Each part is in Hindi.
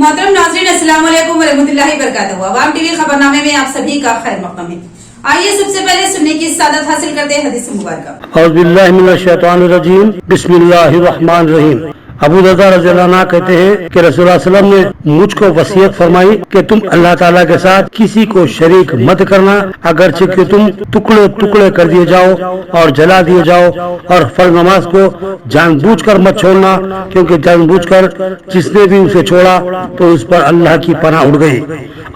मोहतरम नाज़रीन, अस्सलाम वालेकुम व रहमतुल्लाहि व बरकातहू। अवाम टीवी खबरनामे में आप सभी का खैर मक़दम है। आइए सबसे पहले सुनने की सादत हासिल करते हैं हदीस मुबारक। औज़ु बिल्लाहि मिनश शैतानिर रजीम, बिस्मिल्लाहिर रहमानिर रहीम। अबू दरदा रज़ियल्लाहु अन्हु कहते हैं कि रसूलुल्लाह सल्लल्लाहु अलैहि वसल्लम ने मुझको वसीयत फरमाई कि तुम अल्लाह ताला के साथ किसी को शरीक मत करना, अगरचे कि तुम टुकड़े टुकड़े कर दिए जाओ और जला दिए जाओ, और फर्ज नमाज को जानबूझकर मत छोड़ना, क्योंकि जानबूझकर जिसने भी उसे छोड़ा तो उस पर अल्लाह की पनाह उड़ गई।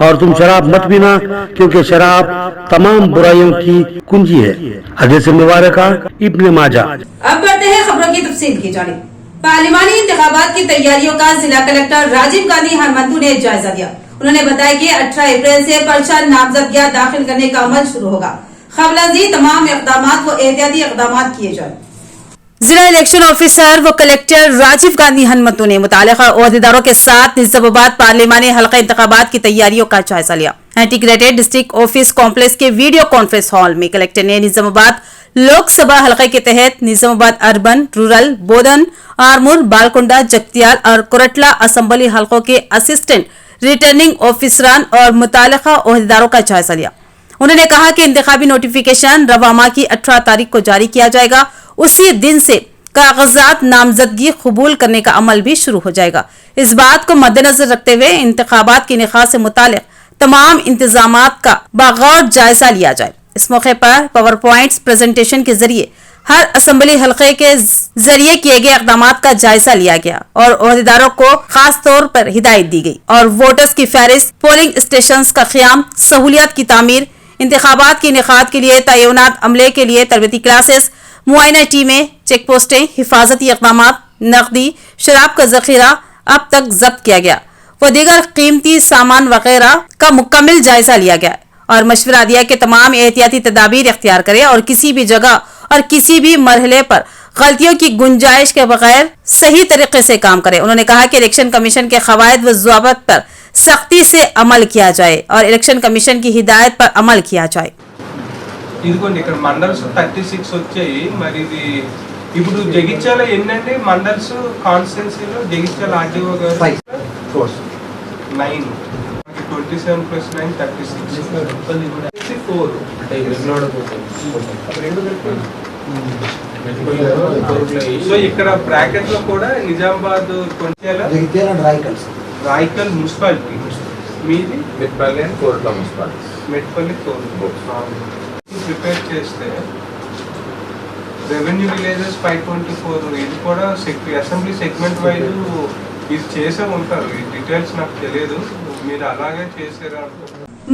और तुम शराब मत पीना, क्योंकि शराब तमाम बुराइयों की कुंजी है। हदीस मुबारक इब्न माजा। अब बढ़ते हैं खबरों की तफसील की जानिब। पार्लिमानी इंतखाबात की तैयारियों का जिला कलेक्टर राजीव गांधी हनुमंतु ने जायजा लिया। उन्होंने बताया कि 18 अप्रैल से पर्चा नामजदगियां दाखिल करने का अमल शुरू होगा। खबरजी तमाम इक़दाम व एहतियाती इक़दाम किए जाए। जिला इलेक्शन ऑफिसर व कलेक्टर राजीव गांधी हनुमंतु ने मुतालिका ओहदेदारों के साथ निजामाबाद पार्लिमानी हल्का इंतखाबात की तैयारियों का जायजा लिया। इंटीग्रेटेड डिस्ट्रिक्ट ऑफिस कॉम्प्लेक्स के वीडियो कॉन्फ्रेंस हॉल में कलेक्टर ने निजामाबाद लोकसभा हल्के के तहत निजामाबाद अर्बन, रूरल, बोधन, आरमूर, बालकुंडा, जगतियाल और कोरटला असेंबली हल्कों के असिस्टेंट रिटर्निंग ऑफिसरान और मुतालिका ओहदेदारों का जायजा लिया। उन्होंने कहा कि इंतखाबी नोटिफिकेशन रवा माह की 18 तारीख को जारी किया जाएगा। उसी दिन से कागजात नामजदगी कबूल करने का अमल भी शुरू हो जाएगा। इस बात को मद्देनजर रखते हुए इंतखाबात की निकाह से मुतालिक तमाम इंतजामात का बागौर जायजा लिया जाए। इस मौके पर पावर पॉइंट्स प्रेजेंटेशन के जरिए हर असेंबली हल्के के जरिए किए गए इक़दामात का जायजा लिया गया और ओहदेदारों को खास तौर पर हिदायत दी गई और वोटर्स की फहरिस्त, पोलिंग स्टेशन का क़याम, सहूलियात की तामीर, इंतखाबात की इनेकाद के लिए तयनात अमले के लिए तरबती क्लासेस, मुआयना टीमें, चेक पोस्टें, हिफाजती इक़दामात, नकदी, शराब का जखीरा अब तक जब्त किया गया व दीगर कीमती सामान वगैरह का मुकम्मल जायजा लिया गया और मशवरा दिया कि तमाम एहतियाती तदाबीर इख्तियार करें और किसी भी जगह और किसी भी मरहले पर गलतियों की गुंजाइश के बगैर सही तरीके से काम करें। उन्होंने कहा कि इलेक्शन कमीशन के खवायद व ज़वाबित पर सख्ती से अमल किया जाए और इलेक्शन कमीशन की हिदायत पर अमल किया जाए। ఇదిగోండి ఇక్కడ మండల్స్ 36 వచ్చాయి। మరి ఇది ఇప్పుడు జగిత్యాల ఎన్నండి మండల్స్ కాన్స్టిట్యున్సీలో? జగిత్యాల ఆర్డీఓ గారు 9 27 + 9 36 4 అంటే సో ఇక్కడ బ్రాకెట్ లో కూడా నిజామాబాద్ రాయకల్ మున్సిపాలిటీ, మీది Metpally and Korutla municipality, Metpally Korutla prepare చేస్తే రెవెన్యూ విలేజెస్ 524 ఇది కూడా అసెంబ్లీ సెగ్మెంట్ వైజ్ ఇది చేసే ఉంటారు। ఈ డీటెయిల్స్ నాకు తెలియదు, మీరు అలాగే చేసారా?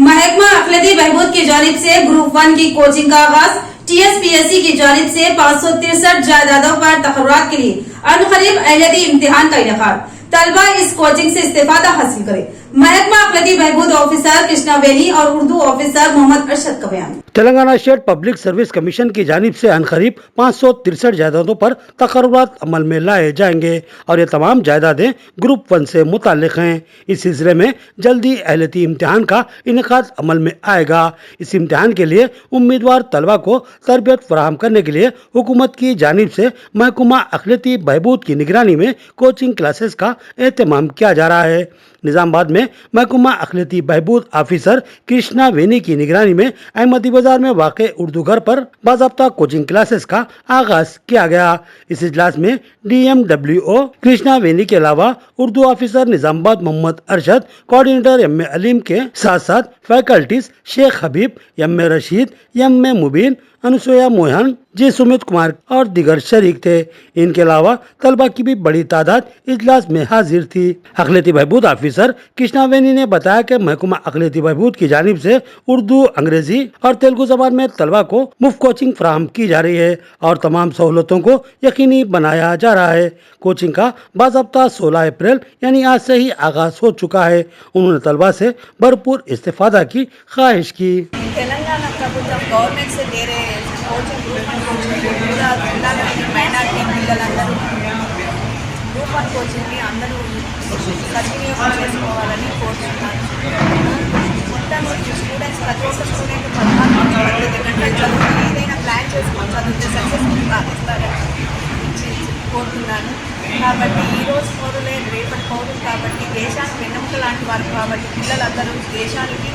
महकमा अखिलती बहबूद की जानिब से ग्रुप 1 की कोचिंग का आगाज। TSPSC की जानिब से 563 जायदादों पर तकर्रुरात के लिए अनकरीब अहलियती इम्तिहान का इनेकाद। तलबा इस कोचिंग से इस्तेफादा हासिल करे। महकमा अखिलती बहबूद ऑफिसर कृष्णा वेनी और उर्दू ऑफिसर मोहम्मद अरशद का बयान। Telangana state public service commission की जानिब से अनकरीब 563 जायदादों पर तकर्रुरात अमल में लाए जाएंगे और ये तमाम जायदादें ग्रुप 1 से मुताल्लिक हैं। इस सिलसिले में जल्दी अहलियती इम्तिहान का इनेकाद अमल में आएगा। इस इम्तिहान के लिए उम्मीदवार तलबा को तरबियत फराहम करने के लिए हुकूमत की जानिब से महकमा अखिलती बहबूद की निगरानी में कोचिंग क्लासेस का एहतमाम किया जा रहा है। निजामाबाद में महकमा अखिलती बहबूद ऑफिसर कृष्णा वेनी की निगरानी में अहमदी बाजार में वाक़े उर्दू घर पर बाज़ाब्ता कोचिंग क्लासेस का आगाज किया गया। इस इजलास में DMWO कृष्णा वेनी के अलावा Urdu officer Nizamabad Mohammed Arshad, coordinator MA Aleem के साथ साथ faculties Sheikh Habib, MA Rasheed, MA Mubeen, Anusuya Mohan, G Sumit Kumar और दिगर शरीक थे। इनके अलावा तलबा की भी बड़ी तादाद इजलास में हाजिर थी। अखिलती बहबूद ऑफिसर कृष्णा वेनी ने बताया कि महकमा अखिलती बहबूद की जानिब से उर्दू, अंग्रेजी और तेलुगु जबान में तलबा को मुफ्त कोचिंग फराहम की जा रही है और तमाम सहूलतों को यकीनी बनाया जा रहा है। कोचिंग का बाज़ाब्ता 16 अप्रैल यानी आज से ही आगाज हो चुका है। उन्होंने तलबा से भरपूर इस्तेफादा की ख्वाहिश की। తెలంగాణ ప్రభుత్వం గవర్నమెంట్ से दे रहे कोचिंग पूरा జిల్లాలోని మైనారిటీ పిల్లలందరూ గ్రూప్ 1 కోచింగ్ని అందరూ సద్వినియోగం చేసుకోవాలని కోరుతున్నాను। మొత్తం స్టూడెంట్స్ ప్రతి ఒక్క స్టూడెంట్ 14 గంటలు చదువుకుని ఏదైనా ప్లాన్ చేసుకొని చదివితే సక్సెస్ఫుల్ సాధిస్తారని కోరుతున్నాను. కాబట్టి ఈరోజు పౌరులే రేపటి పౌరులు కాబట్టి దేశానికి వెన్నెముక లాంటి వారు కాబట్టి పిల్లలందరూ దేశానికి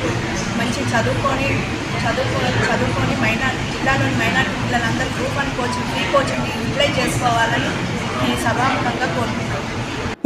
మంచి చదువుకొని జిల్లాలోని మైనారిటీ పిల్లలందరూ group 1 coaching free coaching utilise చేసుకోవాలని ఈ సభాముఖంగా కోరుతున్నాను.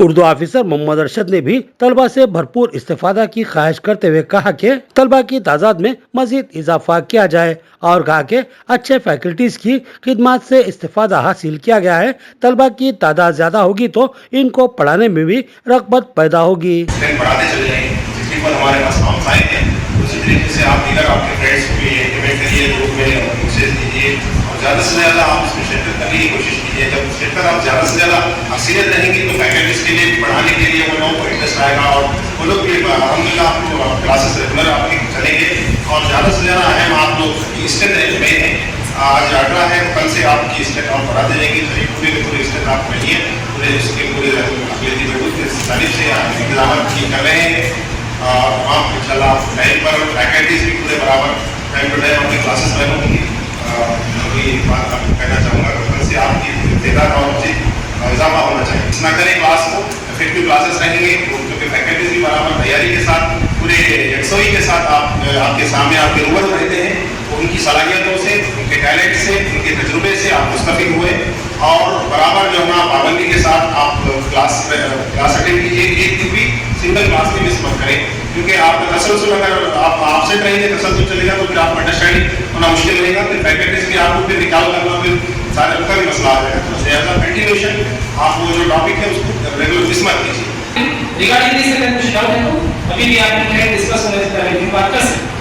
उर्दू ऑफिसर मोहम्मद अरशद ने भी तलबा से भरपूर इस्तेफादा की ख्वाहिश करते हुए कहा कि तलबा की तादाद में मजीद इजाफा किया जाए और कहा कि अच्छे फैकल्टीज की खिदमत से इस्तेफादा हासिल किया गया है। तलबा की तादाद ज्यादा होगी तो इनको पढ़ाने में भी रग़बत पैदा होगी। पढ़ाते चले जाएंगे, जिसके बाद हमारे पास नाम आएंगे उसी तरीके से आप दीगर आपके फ्रेंड्स को भी इंटीमेट करिए, ग्रुप में मैसेज दीजिए और ज़्यादा से ज़्यादा आप इसमें शिरकत करने की कोशिश कीजिए। जब शिरकत आप ज़्यादा से ज़्यादा अक्सरियत रहेंगी तो फैकल्टीज के लिए पढ़ाने के लिए वो लोगों को इंटरेस्ट आएगा और वो लोग भी अलहमदिल्ला आपको क्लासेस रेगुलर आपके चलेंगे और ज़्यादा से ज़्यादा अहम आप लोग स्टेट में हैं। आज 18 है, कल से आपकी स्टेट आप पढ़ाते जाएंगे तो पूरे के पूरे स्टेट आप पढ़िए, पूरे उसके पूरे तारीफ से इंतजाम कर रहे हैं और वहाँ इंशाल्लाह टाइम पर फैकल्टीज भी पूरे बराबर टाइम टू टाइम अपनी क्लासेस में होंगी। अभी बात आपको कहना चाहूँगा कल से आपकी तैयार और इजाफा होना चाहिए। इस ना करें क्लास को इफेक्टिव क्लासेस रहेंगे क्योंकि फैकल्टीज भी बराबर तैयारी के साथ पूरे यकसोई के साथ आपके सामने आपके रूबरू रहते हैं। उनकी सलाहियतों से, उनके टैलेंट से, उनके तजुर्बे से आप मुस्तफिद हुए और बराबर जो है ना पाबंदी के साथ आप क्लास अटेंड कीजिए। एक दिन भी सिंगल क्लास भी मिस मत करें क्योंकि आपका तसलसल अगर आप आपसेंट रहेंगे तसलसल चलेगा तो फिर आप अंडरस्टैंडिंग होना मुश्किल रहेगा। फिर फैकल्टीज भी आपको फिर निकाल करना फिर सारे उनका भी मसला आ जाएगा। तो लिहाजा कंटिन्यूएशन आप वो जो टॉपिक है उसको रेगुलर मिस मत कीजिए। रिगार्डिंग दिस अगर कुछ डाउट है तो अभी भी आप डिस्कस होने से पहले बात कर सकते हैं।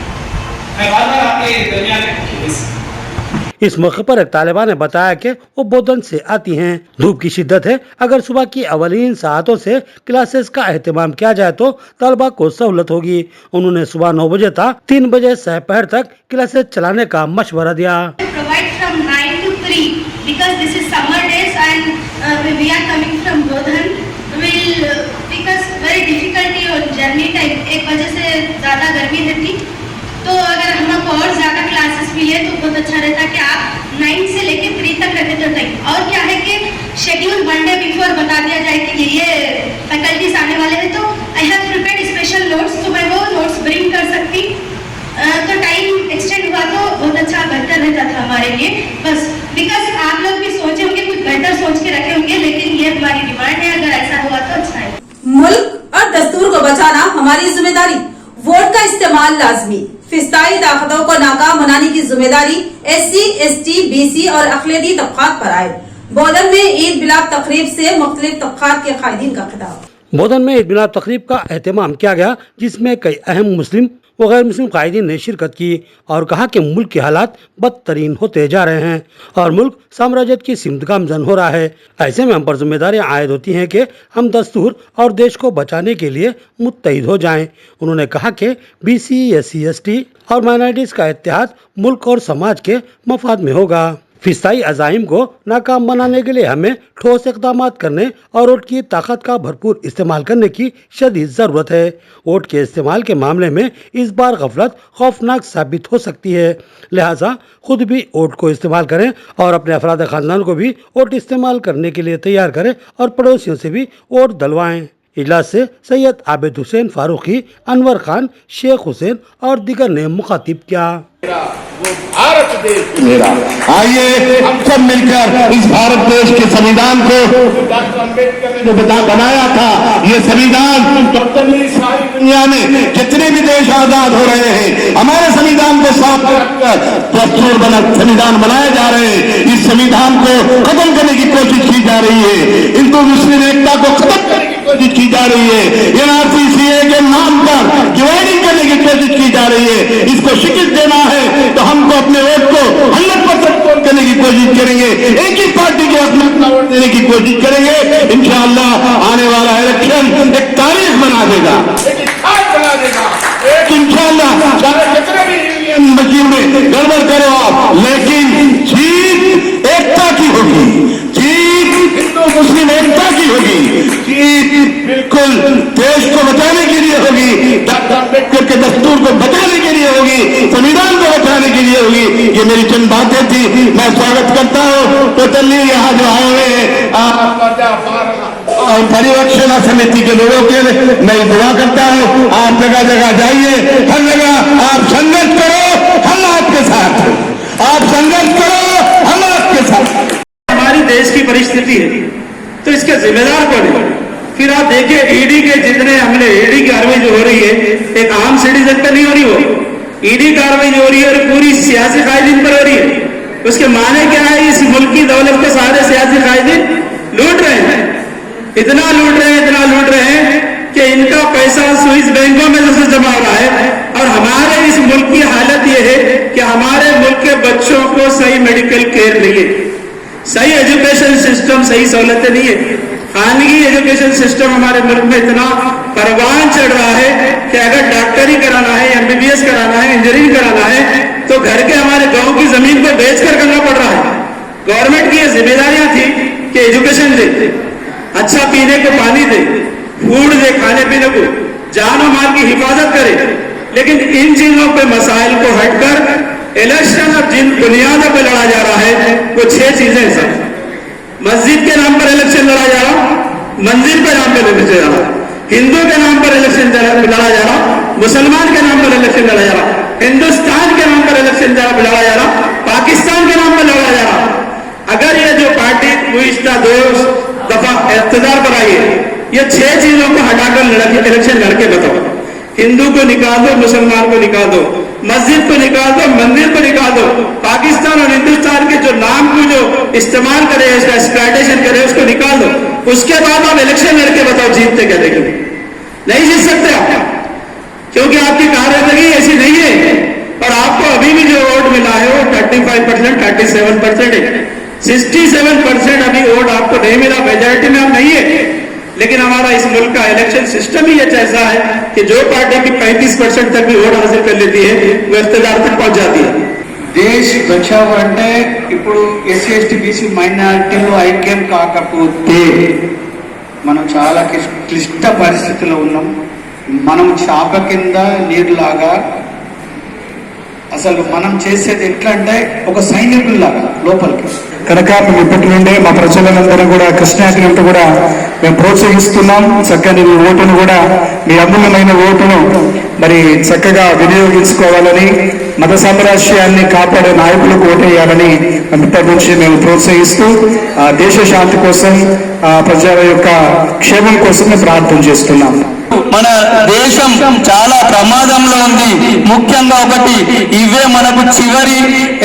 मैं बार-बार आपके दरमियान में इस मौके पर एक तालिबा ने बताया कि वो बोधन से आती हैं। धूप की शिद्दत है, अगर सुबह की अवलीन सातों से क्लासेस का एहतमाम किया जाए तो तलबा को सहूलत होगी। उन्होंने सुबह 9 बजे तक 3 बजे सहपहर तक क्लासेस चलाने का मशवरा दिया। Provide from 9 to 3 because this is summer days and we are coming from Bodhan. Will because very difficulty on journey time 1 बजे से ज़्यादा गर्मी रहती तो अगर हम आपको और ज़्यादा क्लासेस मिले तो बहुत अच्छा रहता कि आप 9 से लेके 3 तक रखे तो टाइम। और क्या है कि शेड्यूल 1 डे बिफोर बता दिया जाए कि ये फैकल्टीज आने वाले हैं तो I have prepared special notes तो मैं वो नोट्स ब्रिंग कर सकती तो टाइम एक्सटेंड हुआ तो बहुत अच्छा बेहतर रहता था हमारे लिए। बस बिकॉज आप लोग भी सोचे होंगे कुछ बेहतर सोच के रखे होंगे लेकिन ये हमारी डिमांड है, अगर ऐसा हुआ तो अच्छा है। मुल्क और दस्तूर को बचाना हमारी जिम्मेदारी, वोट का इस्तेमाल लाजमी। फिस्ताई ताकतों को नाकाम बनाने की जिम्मेदारी SC, ST, BC और अक़लियती तबक़ात पर आए। बोधन में ईद मिलाद तकरीब से मुख्तलिफ तबक़ात के कायदीन का खिताब। बोधन में ईद मिलाद तकरीब का एहतमाम किया गया जिसमें कई अहम मुस्लिम व गैर मुस्लिम कायदीन ने शिरकत की और कहा कि मुल्क के हालात बदतरीन होते जा रहे हैं और मुल्क साम्राज्यत की सिमत गामजन हो रहा है। ऐसे में हम पर जिम्मेदारियां आयद होती हैं कि हम दस्तूर और देश को बचाने के लिए मुत्तहिद हो जाएं। उन्होंने कहा कि BC, SC, ST और माइनॉरिटीज का इत्तेहाद मुल्क और समाज के मफाद में होगा। फिस्ताई अज़ाइम को नाकाम बनाने के लिए हमें ठोस इक़दाम करने और वोट की ताकत का भरपूर इस्तेमाल करने की शदीद ज़रूरत है। वोट के इस्तेमाल के मामले में इस बार गफलत खौफनाक साबित हो सकती है, लिहाजा खुद भी वोट को इस्तेमाल करें और अपने अफराद ख़ानदान को भी वोट इस्तेमाल करने के लिए तैयार करें और पड़ोसियों से भी वोट डलवाएं। इजलास से सैयद आबिद हुसैन फारूकी, अनवर खान, शेख हुसैन और दीगर ने मुखातिब किया। मेरा आइए हम सब मिलकर इस भारत देश के संविधान को डॉक्टर अम्बेडकर ने जो बनाया था, ये संविधान दुनिया में जितने भी देश आजाद हो रहे हैं हमारे संविधान को साफ रखकर दस्तूर बना संविधान बनाए जा रहे हैं। इस संविधान को खत्म करने की कोशिश की जा रही है, हिंदू मुस्लिम एकता को खत्म करने की कोशिश की जा रही है, NRC/CAA के नाम पर डिवाइडिंग करने की कोशिश की जा रही है। इसको शिकस्त देना है तो हमको अपने वोट को 100% करने की कोशिश करेंगे, एक ही पार्टी के अपना वोट देने की कोशिश करेंगे। इंशाअल्लाह आने वाला इलेक्शन एक तारीख बना देगा, इंशाअल्लाह। चाहे कितने भी मशीन में गड़बड़ करो आप, लेकिन जीत एकता की होगी, जीत हिंदू मुस्लिम एकता की होगी, जीत बिल्कुल देश को बचाने के लिए होगी, डॉक्टर अम्बेडकर के दस्तूर को बचाने के लिए होगी, संविधान को बचाने कराने के लिए होगी। ये मेरी चंद बातें थी। मैं स्वागत करता हूँ टोटली यहाँ जो आए हुए और परिरक्षण समिति के लोगों के मैं दुआ करता हूँ। आप जगह जगह जाइए, हर जगह आप संघर्ष करो, हम आपके साथ हैं। आप संघर्ष करो, हम आपके साथ। हमारी देश की परिस्थिति है तो इसके जिम्मेदार कौन है? फिर आप देखिए ईडी के जितने हमले, ईडी की कार्रवाई जो हो रही है एक आम सिटीजन पर नहीं हो रही, हो ईडी कार्रवाई जो हो रही है और पूरी सियासी कायदीन पर हो रही है। उसके माने क्या है? इस मुल्क की दौलत को सारे सियासी कायदीन लूट रहे हैं, इतना लूट रहे हैं कि इनका पैसा स्विस बैंकों में जैसे जमा हो रहा है। और हमारे इस मुल्क की हालत यह है कि हमारे मुल्क के बच्चों को सही मेडिकल केयर नहीं है, सही एजुकेशन सिस्टम, सही सहूलतें नहीं है। खानगी एजुकेशन सिस्टम हमारे मुल्क में इतना परवान चढ़ रहा है कि अगर डॉक्टरी कराना है, एमबीबीएस कराना है, इंजीनियरिंग कराना है तो घर के हमारे गांव की जमीन को बेचकर करना पड़ रहा है। गवर्नमेंट की ये जिम्मेदारियां थी कि एजुकेशन दे, अच्छा पीने को पानी दे, फूड दे, खाने पीने को, जान और माल की हिफाजत करे। लेकिन इन चीजों पे मसाइल को हटकर इलेक्शन अब जिन बुनियादों पे लड़ा जा रहा है वो 6 चीजें हैं सर। मस्जिद के नाम पर इलेक्शन लड़ा जा रहा, मंदिर के नाम पर इलेक्शन लड़ा, हिंदू के नाम पर इलेक्शन लड़ा जा रहा, मुसलमान के नाम पर इलेक्शन लड़ा जा रहा, हिंदुस्तान के नाम पर इलेक्शन लड़ा जा रहा, पाकिस्तान के नाम पर लड़ा जा रहा। अगर ये जो पार्टी गुज़िश्ता 2 दफा इख्तियार पर आई है, ये 6 चीजों को हटाकर इलेक्शन लड़के बताओ। हिंदू को निकाल दो, मुसलमान को निकाल दो, मस्जिद को निकाल दो, मंदिर को निकाल दो, पाकिस्तान और हिंदुस्तान के जो नाम को जो इस्तेमाल करे, इसका एक्सप्लॉयटेशन करे, उसको निकाल दो। उसके बाद आप इलेक्शन लड़के बताओ जीतते क्या? देखेंगे नहीं जीत सकते आप, क्योंकि आपकी कारकर्दगी ऐसी नहीं है। और आपको अभी भी जो वोट मिला है वो 35%, 37% है। 67% अभी वोट आपको नहीं मिला, मेजोरिटी में आप नहीं है। लेकिन हमारा इस मुल्क का इलेक्शन सिस्टम ही ऐसा है कि जो पार्टी की 35% तक भी वोट हासिल कर लेती है वो इख्तियार तक पहुंच जाती है। దేశ్ బచావ్ అంటే ఇప్పుడు ఎస్సీ ఎస్టీ బీసీ మైనారిటీలు ఐక్యం కాకపోతే మనం చాలా క్లిష్ట పరిస్థితిలో ఉన్నాం. మనం చాప కింద నీరులాగా అసలు మనం చేసేది ఎట్లా అంటే ఒక సైనికుల్లాగా లోపలికి కనుక మేము ఇప్పటి నుండే మా ప్రజలందరూ కూడా కృష్ణాగ్రంతో కూడా మేము ప్రోత్సహిస్తున్నాం. చక్కని మీ ఓటును కూడా, మీ అమూల్యమైన ఓటును మరి చక్కగా వినియోగించుకోవాలని, మత సామ్రాజ్యాన్ని కాపాడే నాయకులకు ఓటేయాలని ఇప్పటి నుంచి మేము ప్రోత్సహిస్తూ దేశ శాంతి కోసం, ప్రజల యొక్క క్షేమం కోసం మేము ప్రార్థన చేస్తున్నాం. మన దేశం చాలా ప్రమాదంలో ఉంది. ముఖ్యంగా ఒకటి, ఇవే మనకు చివరి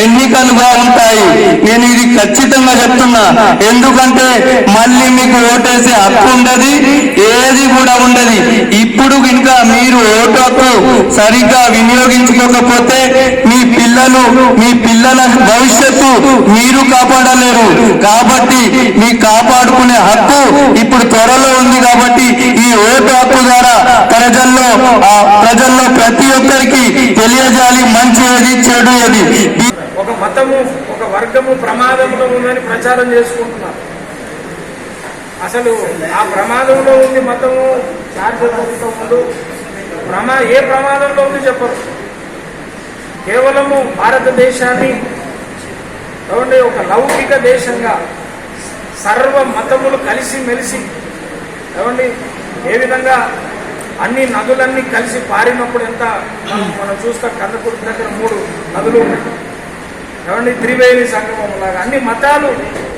ఎన్నికలుగా ఉంటాయి. నేను ఇది ఖచ్చితంగా చెప్తున్నా. ఎందుకంటే మళ్ళీ మీకు ఓటేసే హక్కు ఉండదు, ఏది కూడా ఉండదు. ఇప్పుడు ఇంకా మీరు ఓటు హక్కు సరిగ్గా వినియోగించుకోకపోతే మీ పిల్లల భవిష్యత్తు మీరు కాపాడలేరు. కాబట్టి మీ కాపాడుకునే హక్కు ఇప్పుడు త్వరలో ఉంది. కాబట్టి ఈ ఓటు హక్కు ద్వారా ప్రజల్లో ప్రతి ఒక్కరికి తెలియజేయాలి మంచి ఏది, చెడు ఏది. ఒక మతము, ఒక వర్గము ప్రమాదంలో ఉందని ప్రచారం చేసుకుంటున్నారు. అసలు ఆ ప్రమాదంలో ఉంది మతము, ముందు ఏ ప్రమాదంలో ఉంది చెప్పరు. కేవలము భారతదేశాన్ని ఒక లౌకిక దేశంగా సర్వ మతములు కలిసి మెలిసి ఏ విధంగా అన్ని నదులన్నీ కలిసి పారినప్పుడు ఎంత మనం చూస్తాం. కందకుర్తి దగ్గర 3 నదులు ఉన్నాయి, త్రివేణి సంగమం లాగా అన్ని మతాలు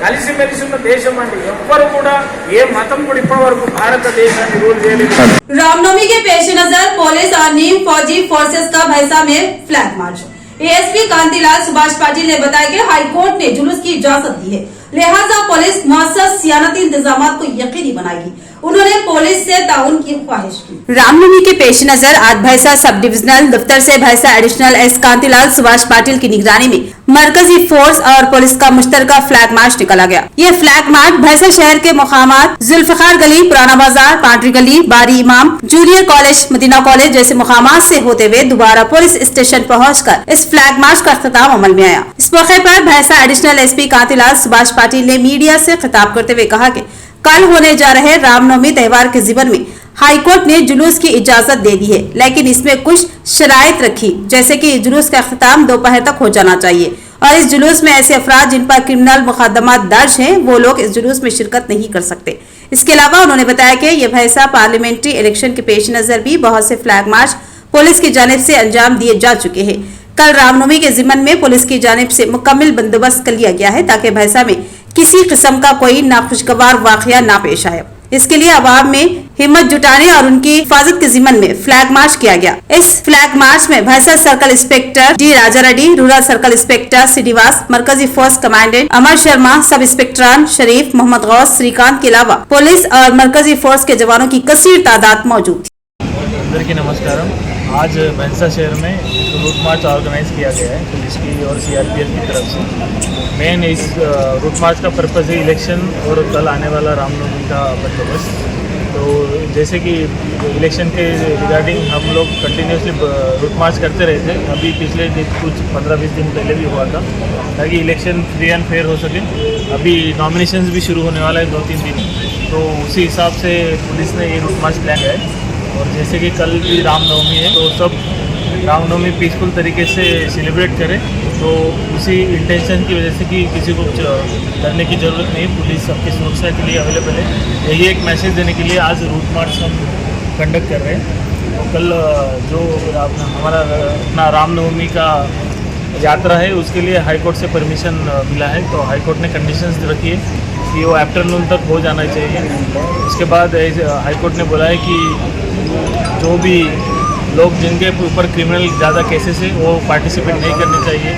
కలిసి మెలిసి ఉన్న దేశం అండి. ఎవ్వరు కూడా ఏ మతం కూడా ఇప్పటి వరకు భారతదేశాన్ని రూల్ చేయలేదు. रामनवमी के पेश नजर पुलिस और नीम फौजी फोर्सेस का भैंसा में flag march. ASP Kantilal Subhash Patil ने बताया कि हाईकोर्ट ने जुलूस की इजाजत दी है, लिहाजा पुलिस मुअस्सस सियानती इंतजाम को यकीनी बनाएगी। उन्होंने पुलिस से ताउन की ख्वाहिश की। रामनवमी के पेश नजर आज भैंसा सब डिविजनल दफ्तर से भैंसा एडिशनल एस कांतिलाल सुभाष पाटिल की निगरानी में मरकजी फोर्स और पुलिस का मुश्तरका फ्लैग मार्च निकाला गया। ये फ्लैग मार्च भैंसा शहर के मुकामात जुल्फकार गली, पुराना बाजार, पांडरी गली, बारी इमाम, जूनियर कॉलेज, मदीना कॉलेज जैसे मुकामात से होते हुए दोबारा पुलिस स्टेशन पहुंचकर इस फ्लैग मार्च का अख्तिताम अमल में आया। इस मौके पर भैंसा एडिशनल एसपी कांतिलाल सुभाष पाटिल ने मीडिया से खिताब करते हुए कहा कि कल होने जा रहे रामनवमी त्योहार के जीवन में हाईकोर्ट ने जुलूस की इजाजत दे दी है, लेकिन इसमें कुछ शराइत रखी, जैसे कि जुलूस का अख्ताम दोपहर तक हो जाना चाहिए और इस जुलूस में ऐसे अफराद जिन पर क्रिमिनल मुकदमा दर्ज हैं, वो लोग इस जुलूस में शिरकत नहीं कर सकते। इसके अलावा उन्होंने बताया कि यह फैसला पार्लियामेंट्री इलेक्शन के पेश नजर भी बहुत से फ्लैग मार्च पुलिस की जानिब से अंजाम दिए जा चुके हैं। कल रामनवमी के जिम्मन में पुलिस की जानिब से मुकम्मल बंदोबस्त कर लिया गया है ताकि भैंसा में किसी किस्म का कोई नाखुशगवार वाकया ना पेश आए। इसके लिए अवाम में हिम्मत जुटाने और उनकी हिफाजत के जिम्मन में फ्लैग मार्च किया गया। इस फ्लैग मार्च में Bhainsa circle inspector D Raja Reddy, rural circle inspector Srinivas, मरकजी force commandant Amar Sharma, sub inspector Sharif, Mohammad Ghouse, Srikanth के अलावा पुलिस और मरकजी फोर्स के जवानों की कसीर तादाद मौजूद थी। అందరికీ నమస్కారం। आज भैंसा शहर में रूट मार्च ऑर्गेनाइज किया गया है पुलिस की और सीआरपीएफ की तरफ से। मेन इस रूट मार्च का पर्पज़ है इलेक्शन और कल आने वाला रामनवमी का बंदोबस्त। तो जैसे कि इलेक्शन के रिगार्डिंग हम लोग कंटिन्यूसली रूट मार्च करते रहे थे। अभी पिछले कुछ 15-20 दिन पहले भी हुआ था ताकि इलेक्शन फ्री एंड फेयर हो सके। अभी नॉमिनेशंस भी शुरू होने वाला है 2-3 दिन, तो उसी हिसाब से पुलिस ने ये रूट मार्च प्लान किया है। और जैसे कि कल भी रामनवमी है तो सब रामनवमी पीसफुल तरीके से सेलिब्रेट करें, तो उसी इंटेंशन की वजह से कि किसी को कुछ करने की ज़रूरत नहीं, पुलिस सबकी सुरक्षा के लिए अवेलेबल है। यही एक मैसेज देने के लिए आज रूट मार्च हम कंडक्ट कर रहे हैं। और कल जो हमारा अपना रामनवमी का यात्रा है उसके लिए हाईकोर्ट से परमिशन मिला है, तो हाईकोर्ट ने कंडीशंस रखी है कि वो आफ्टरनून तक हो जाना चाहिए। उसके बाद हाईकोर्ट ने बोला है कि जो भी लोग जिनके ऊपर क्रिमिनल ज़्यादा केसेस है वो पार्टिसिपेट नहीं करने चाहिए।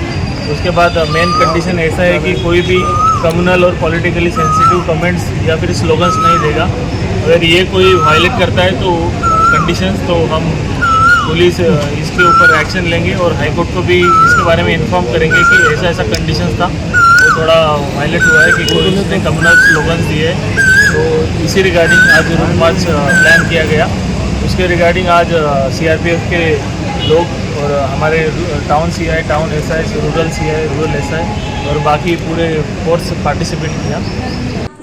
उसके बाद मेन कंडीशन ऐसा है कि कोई भी कम्युनल और पॉलिटिकली सेंसिटिव कमेंट्स या फिर स्लोगन्स नहीं देगा। अगर ये कोई वायलेट करता है तो कंडीशंस, तो हम पुलिस इसके ऊपर एक्शन लेंगे और हाईकोर्ट को भी इसके बारे में इन्फॉर्म करेंगे कि ऐसा ऐसा कंडीशंस था, वो थोड़ा वायलेट हुआ है कि कोई उसने कम्युनल स्लोगन्स दिए। तो इसी रिगार्डिंग आज रूट मार्च प्लान किया गया। उसके रिगार्डिंग आज सीआरपीएफ के लोग और हमारे town CI, town SI, rural CI, rural SI और बाकी पूरे फोर्स पार्टिसिपेट किया।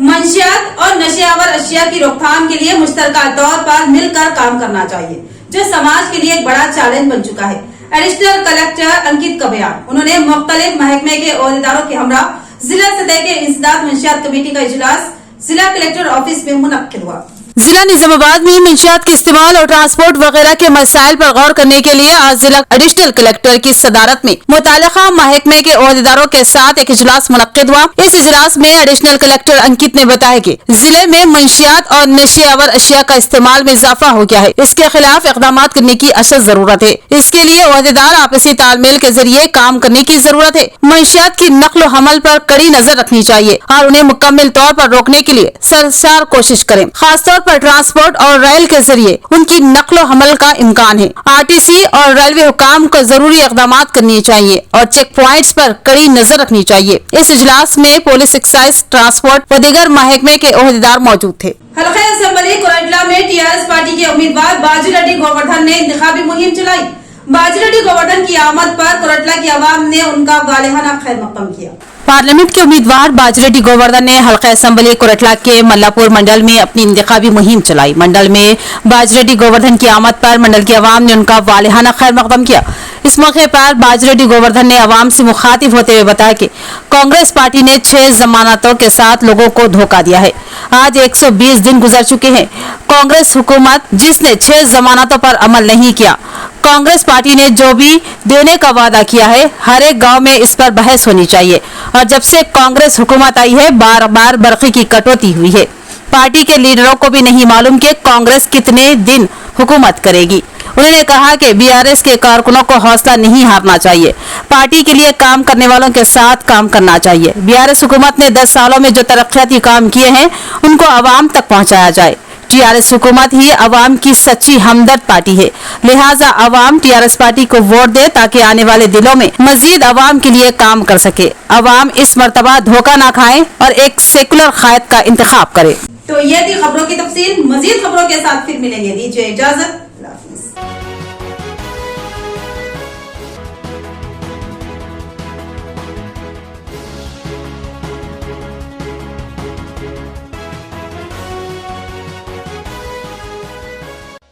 मंशियात और नशेआवर अशिया की रोकथाम के लिए मुश्तरका तौर पर मिलकर काम करना चाहिए, जो समाज के लिए एक बड़ा चैलेंज बन चुका है। एडिशनल कलेक्टर अंकित का बयान। उन्होंने मुख्तलिफ महकमे के ओहदेदारों के हमरा जिला सतह के इंसदाद मंशियात कमेटी का इजलास जिला कलेक्टर ऑफिस में मुनक्किद हुआ। जिला निजामाबाद में मंशियात के इस्तेमाल और ट्रांसपोर्ट वगैरह के मसाइल पर गौर करने के लिए आज जिला एडिशनल कलेक्टर की सदारत में मुतालिका महकमे के ओहदेदारों के साथ एक इजलास मुनक्किद हुआ। इस इजलास में एडिशनल कलेक्टर अंकित ने बताया कि जिले में मंशियात और नशेआवर अशिया का इस्तेमाल में इजाफा हो गया है, इसके खिलाफ इकदाम करने की अशद जरूरत है। इसके लिए ओहदेदार आपसी तालमेल के जरिए काम करने की जरूरत है। मंशियात की नक्ल हमल पर कड़ी नजर रखनी चाहिए और उन्हें मुकम्मल तौर पर रोकने के लिए सरसार कोशिश करें। खासतौर पर ट्रांसपोर्ट और रेल के जरिए उनकी नक्लो हमल का इम्कान है। आरटीसी और रेलवे हुकाम को जरूरी इकदाम करनी चाहिए और चेक पॉइंट्स पर कड़ी नजर रखनी चाहिए। इस इजलास में पुलिस, एक्साइज, ट्रांसपोर्ट व दीगर महकमे के ओहदेदार मौजूद थे। हल्का असेंबली कोरटला में टीआरएस पार्टी के उम्मीदवार बाजीरेड्डी गोवर्धन ने इंतखाबी मुहिम चलाई। बाजीरेड्डी गोवर्धन की आमद पर कोरटला की आवाम ने उनका वालिहाना खैर मकदम किया। पार्लियामेंट के उम्मीदवार बाजीरेड्डी गोवर्धन ने हल्का असेंबली कोरटला के मल्लापुर मंडल में अपनी इंतखाबी मुहिम चलाई। मंडल में बाजीरेड्डी गोवर्धन की आमद पर मंडल की आवाम ने उनका वालिहाना खैर मकदम किया। इस मौके पर बाजीरेड्डी गोवर्धन ने आवाम से मुखातिब होते हुए बताया कि कांग्रेस पार्टी ने 6 जमानतों के साथ लोगों को धोखा दिया है। आज 120 दिन गुजर चुके हैं। कांग्रेस हुकूमत जिसने 6 जमानतों पर अमल नहीं किया। कांग्रेस पार्टी ने जो भी देने का वादा किया है, हर एक गांव में इस पर बहस होनी चाहिए। और जब से कांग्रेस हुकूमत आई है, बार बार बरक़ी की कटौती हुई है। पार्टी के लीडरों को भी नहीं मालूम कि कांग्रेस कितने दिन हुकूमत करेगी। उन्होंने कहा कि बीआरएस के कारकुनों को हौसला नहीं हारना चाहिए। पार्टी के लिए काम करने वालों के साथ काम करना चाहिए। बीआरएस हुकूमत ने 10 सालों में जो तरक्याती काम किए हैं उनको आवाम तक पहुंचाया जाए। टीआरएस हुकूमत ही अवाम की सच्ची हमदर्द पार्टी है, लिहाजा अवाम टीआरएस पार्टी को वोट दे ताकि आने वाले दिनों में मजीद अवाम के लिए काम कर सके। अवाम इस मर्तबा धोखा ना खाए और एक सेकुलर कायद का इंतखाब करे। तो ये थी खबरों की तफसील। मजीद खबरों के साथ फिर मिलेंगे। दीजिए इजाजत।